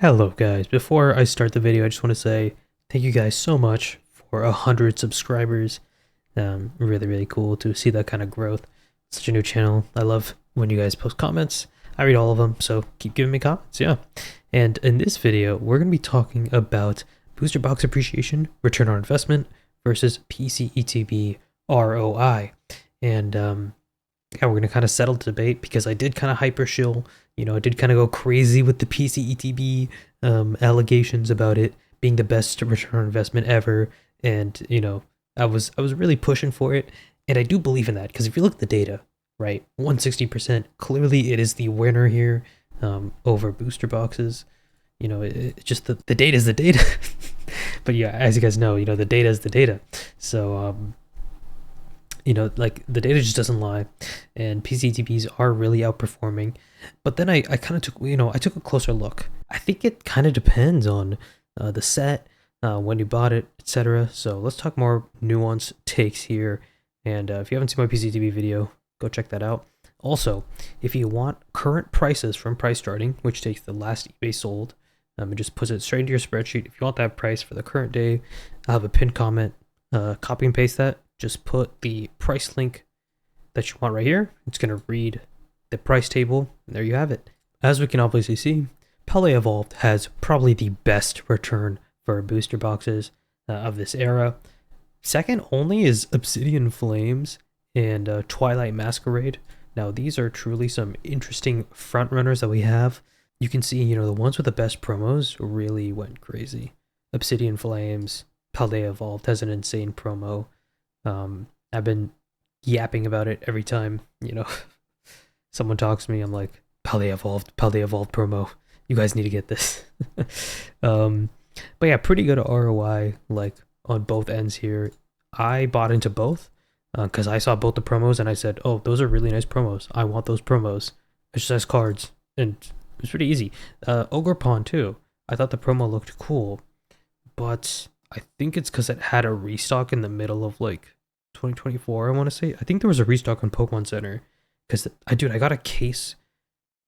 Hello guys, before I start the video I just want to say thank you guys so much for 100 subscribers. Really cool to see that kind of growth. Such a new channel. I love when you guys post comments. I read all of them, so keep giving me comments, yeah. And in this video we're going to be talking about booster box appreciation, return on investment versus PC ETB ROI. And yeah, we're going to kind of settle the debate because I did kind of hyper shill. I did kind of go crazy with the PC ETB allegations about it being the best return on investment ever, and I was really pushing for it, and I do believe in that because if you look at the data, right, 160%, clearly it is the winner here over booster boxes. It's just the data is the data. But yeah, as you guys know, the data is the data. So like the data just doesn't lie, and PCTPs are really outperforming. But then I kind of took, I took a closer look. I think it kind of depends on the set, when you bought it, etc. So let's talk more nuanced takes here. And if you haven't seen my PCTP video, go check that out. Also, if you want current prices from price starting, which takes the last eBay sold, and just puts it straight into your spreadsheet. If you want that price for the current day, I'll have a pinned comment. Copy and paste that. Just put the price link that you want right here. It's going to read the price table, and there you have it. As we can obviously see, Pele Evolved has probably the best return for booster boxes of this era. Second only is Obsidian Flames and Twilight Masquerade. Now these are truly some interesting front runners that we have. You can see, the ones with the best promos really went crazy. Obsidian Flames, Pele Evolved has an insane promo. I've been yapping about it every time, someone talks to me. I'm like, Pele Evolved promo. You guys need to get this. But yeah, pretty good ROI, like on both ends here. I bought into both because I saw both the promos and I said, oh, those are really nice promos. I want those promos. Exercise cards, and it was pretty easy. Ogre Pawn too. I thought the promo looked cool, but I think it's because it had a restock in the middle of like 2024, I want to say. I think there was a restock on Pokemon Center because I got a case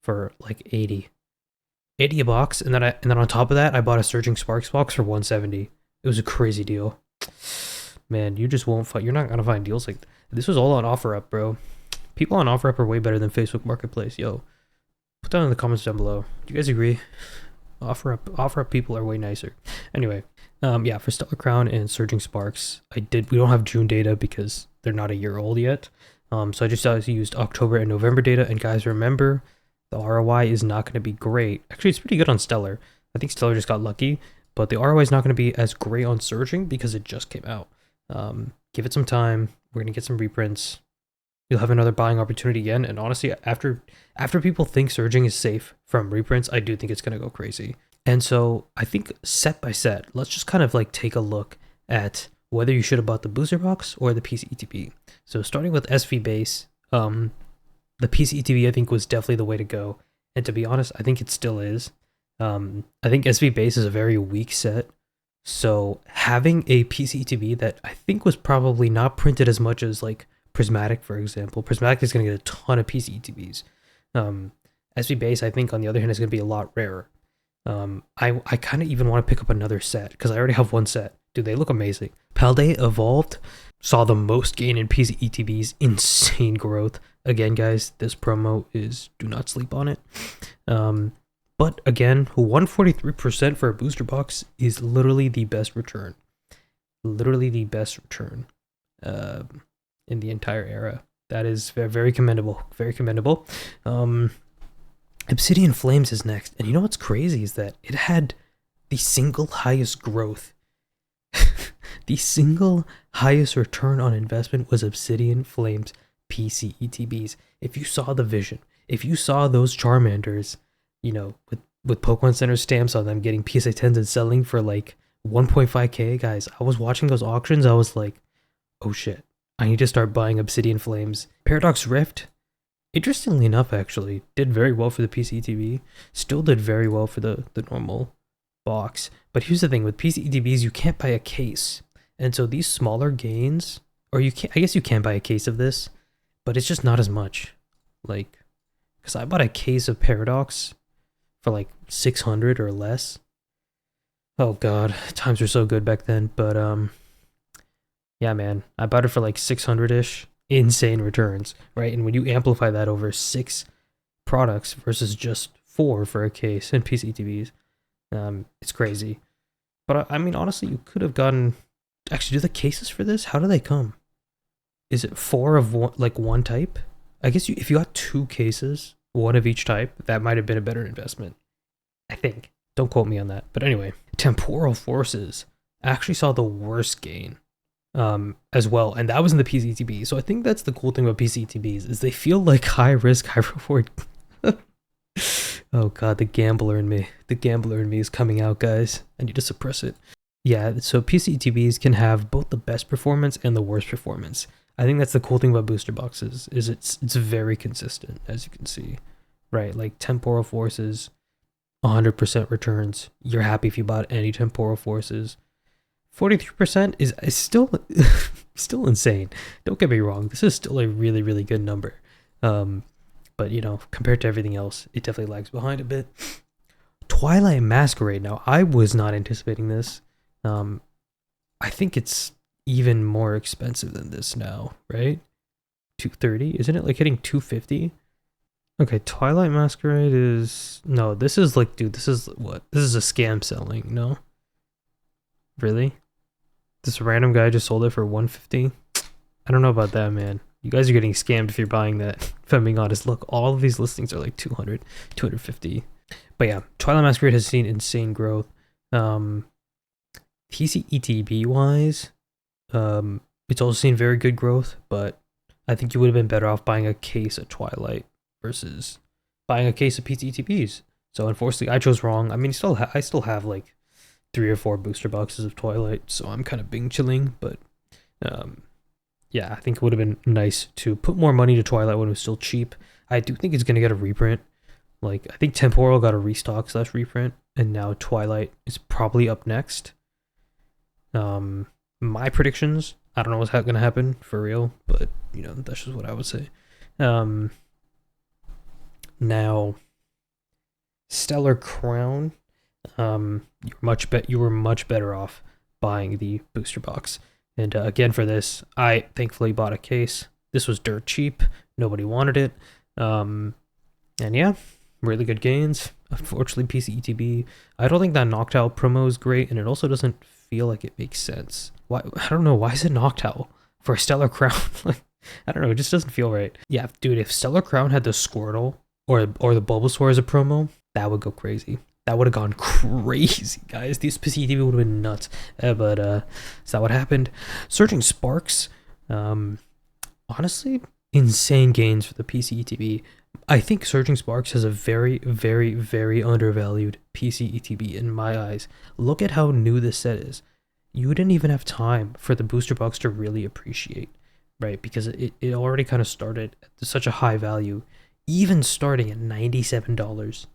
for like 80 a box, and then on top of that I bought a Surging Sparks box for 170. It was a crazy deal. Man, you just won't find, you're not gonna find deals like this. Was all on OfferUp, bro. People on OfferUp are way better than Facebook Marketplace. Yo, put that in the comments down below. Do you guys agree? OfferUp people are way nicer. Anyway, yeah, for Stellar Crown and Surging Sparks, we don't have June data because they're not a year old yet. So I just used October and November data. And guys, remember, the ROI is not going to be great. Actually, it's pretty good on Stellar. I think Stellar just got lucky, but the ROI is not going to be as great on Surging because it just came out. Give it some time. We're going to get some reprints. You'll have another buying opportunity again. And honestly, after people think Surging is safe from reprints, I do think it's going to go crazy. And so I think set by set, let's just kind of like take a look at whether you should have bought the booster box or the PC ETB. So starting with SV base, the PC ETB I think was definitely the way to go. And to be honest, I think it still is. I think SV base is a very weak set. So having a PC ETB that I think was probably not printed as much as like Prismatic, for example. Prismatic is going to get a ton of PC ETBs. SV base, I think, on the other hand, is going to be a lot rarer. I kind of even want to pick up another set because I already have one set. Dude, they look amazing. Pele Evolved saw the most gain in PC ETBs. Insane growth. Again, guys, this promo is, do not sleep on it. But again, 143% for a booster box is literally the best return. Literally the best return in the entire era. That is very commendable. Very commendable. Obsidian Flames is next. And you know what's crazy is that it had the single highest growth. The single highest return on investment was Obsidian Flames PC ETBs. If you saw the vision, if you saw those Charmanders, with Pokemon Center stamps on them getting PSA 10s and selling for like 1.5k, guys, I was watching those auctions. I was like, oh shit, I need to start buying Obsidian Flames. Paradox Rift, interestingly enough, actually did very well for the PC ETB. Still did very well for the normal box. But here's the thing, with PC ETBs, you can't buy a case. And so these smaller gains, or I guess you can buy a case of this, but it's just not as much. Like, because I bought a case of Paradox for like 600 or less. Oh god, times were so good back then. But yeah, man, I bought it for like 600-ish. Insane returns, right? And when you amplify that over 6 products versus just 4 for a case in PCTVs, it's crazy. But I mean, honestly, you could have gotten. Actually, do the cases for this? How do they come? Is it 4 of one type? I guess if you got 2 cases, 1 of each type, that might have been a better investment. I think. Don't quote me on that. But anyway, temporal forces actually saw the worst gain as well, and that was in the PCTB. So I think that's the cool thing about PCTBs is they feel like high risk, high reward. Oh god, the gambler in me is coming out, guys. I need to suppress it. Yeah, so PCTBs can have both the best performance and the worst performance. I think that's the cool thing about booster boxes is it's very consistent, as you can see, right? Like temporal forces, 100% returns. You're happy if you bought any temporal forces. 43% is still still insane. Don't get me wrong. This is still a really, really good number. But, you know, compared to everything else, it definitely lags behind a bit. Twilight Masquerade. Now, I was not anticipating this. I think it's even more expensive than this now, right? 230? Isn't it like hitting 250? Okay, Twilight Masquerade is... No, this is like, dude, this is what? This is a scam selling, no? Really? This random guy just sold it for 150? I don't know about that, man. You guys are getting scammed if you're buying that, if I'm being honest. Look, all of these listings are like 200, 250. But yeah, Twilight Masquerade has seen insane growth. ETB wise, it's also seen very good growth, but I think you would have been better off buying a case of Twilight versus buying a case of PCTBs. So unfortunately, I chose wrong. I mean, I still have like 3 or 4 booster boxes of Twilight, so I'm kind of being chilling, but yeah, I think it would have been nice to put more money to Twilight when it was still cheap. I do think it's going to get a reprint. Like, I think Temporal got a restock / reprint, and now Twilight is probably up next. My predictions, I don't know what's going to happen for real, but, you know, that's just what I would say. Now, Stellar Crown, you were much better off buying the booster box. And again, for this, I thankfully bought a case. This was dirt cheap. Nobody wanted it. And yeah, really good gains. Unfortunately, PCETB, I don't think that Noctowl promo is great, and it also doesn't feel like it makes sense. Why? I don't know. Why is it Noctowl for a Stellar Crown? Like, I don't know. It just doesn't feel right. Yeah, dude, if Stellar Crown had the Squirtle or the Bulbasaur as a promo, that would go crazy. That would have gone crazy, guys. These PCTV would have been nuts. But is that what happened? Surging Sparks, honestly, insane gains for the PCETB. I think Surging Sparks has a very, very, very undervalued PCETB in my eyes. Look at how new this set is. You didn't even have time for the booster box to really appreciate, right? Because it already kind of started at such a high value, even starting at $97.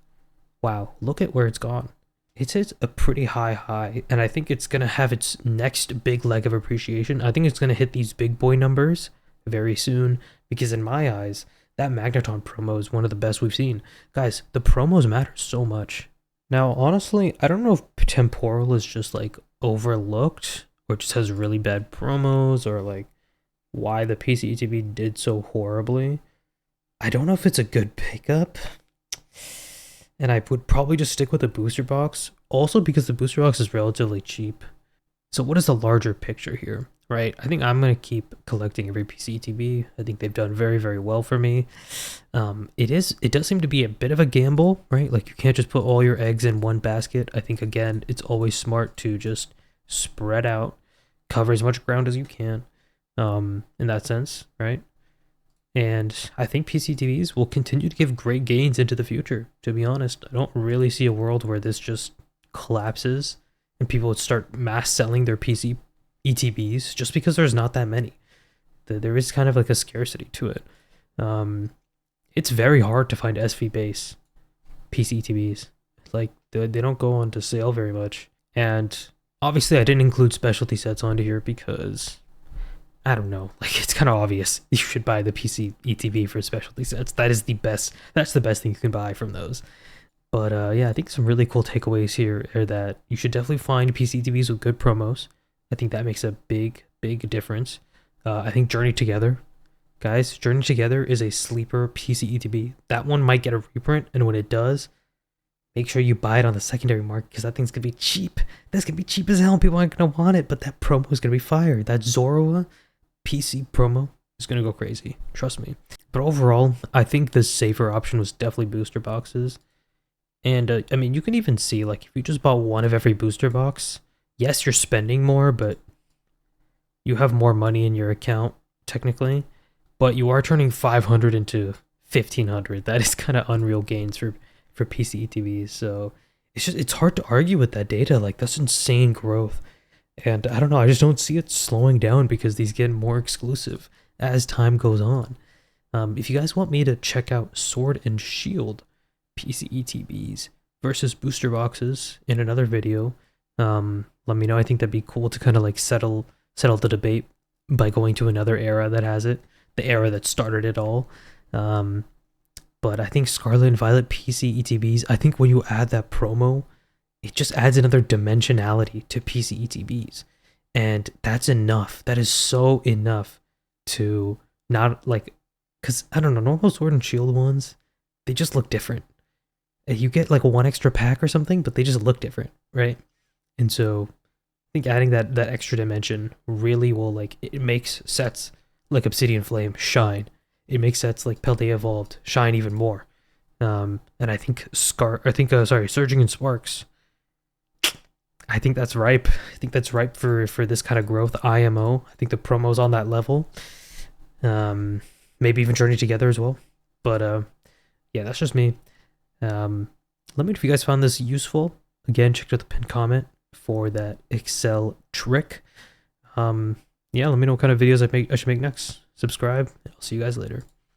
Wow, look at where it's gone. It's hit a pretty high, and I think it's going to have its next big leg of appreciation. I think it's going to hit these big boy numbers very soon, because in my eyes, that Magneton promo is one of the best we've seen. Guys, the promos matter so much. Now, honestly, I don't know if Temporal is just like overlooked, or just has really bad promos, or like why the PCETV did so horribly. I don't know if it's a good pickup. And I would probably just stick with the booster box. Also because the booster box is relatively cheap. So what is the larger picture here, right? I think I'm going to keep collecting every PCTB. I think they've done very, very well for me. It does seem to be a bit of a gamble, right? Like you can't just put all your eggs in one basket. I think, again, it's always smart to just spread out, cover as much ground as you can in that sense, right? And I think PCTVs will continue to give great gains into the future, to be honest. I don't really see a world where this just collapses and people would start mass selling their PC ETBs just because there's not that many. There is kind of like a scarcity to it. It's very hard to find SV base PC ETBs. Like, they don't go on to sale very much. And obviously I didn't include specialty sets onto here because... I don't know, like it's kind of obvious you should buy the PC ETB for specialty sets. That's the best thing you can buy from those. But yeah, I think some really cool takeaways here are that you should definitely find PCTVs with good promos. I think that makes a big difference. I think Journey Together, guys, Journey Together is a sleeper PCETB. That one might get a reprint, and when it does, make sure you buy it on the secondary market because that thing's gonna be cheap. That's gonna be cheap as hell, and people aren't gonna want it. But that promo is gonna be fire. That Zoroa PC promo is gonna go crazy. Trust me. But overall, I think the safer option was definitely booster boxes. And I mean, you can even see, like, if you just bought one of every booster box, yes, you're spending more, but you have more money in your account, technically. But you are turning 500 into 1500. That is kind of unreal gains for PC ETVs. So it's hard to argue with that data. Like, that's insane growth. And I don't know, I just don't see it slowing down because these get more exclusive as time goes on. If you guys want me to check out Sword and Shield PCETBs versus booster boxes in another video, let me know. I think that'd be cool to kind of like settle the debate by going to another era that has it, the era that started it all. But I think Scarlet and Violet PCETBs, I think when you add that promo, it just adds another dimensionality to PCETBs, and that's enough. That is so enough to not like, because I don't know, normal Sword and Shield ones, they just look different. You get like one extra pack or something, but they just look different, right? And so I think adding that extra dimension really will, like, it makes sets like Obsidian Flame shine. It makes sets like Paldea Evolved shine even more. And I think Surging and Sparks, I think that's ripe. I think that's ripe for this kind of growth. IMO, I think the promo's on that level. Maybe even Journey Together as well. But yeah, that's just me. Let me know if you guys found this useful. Again, check out the pinned comment for that Excel trick. Yeah, let me know what kind of videos I should make next. Subscribe, and I'll see you guys later.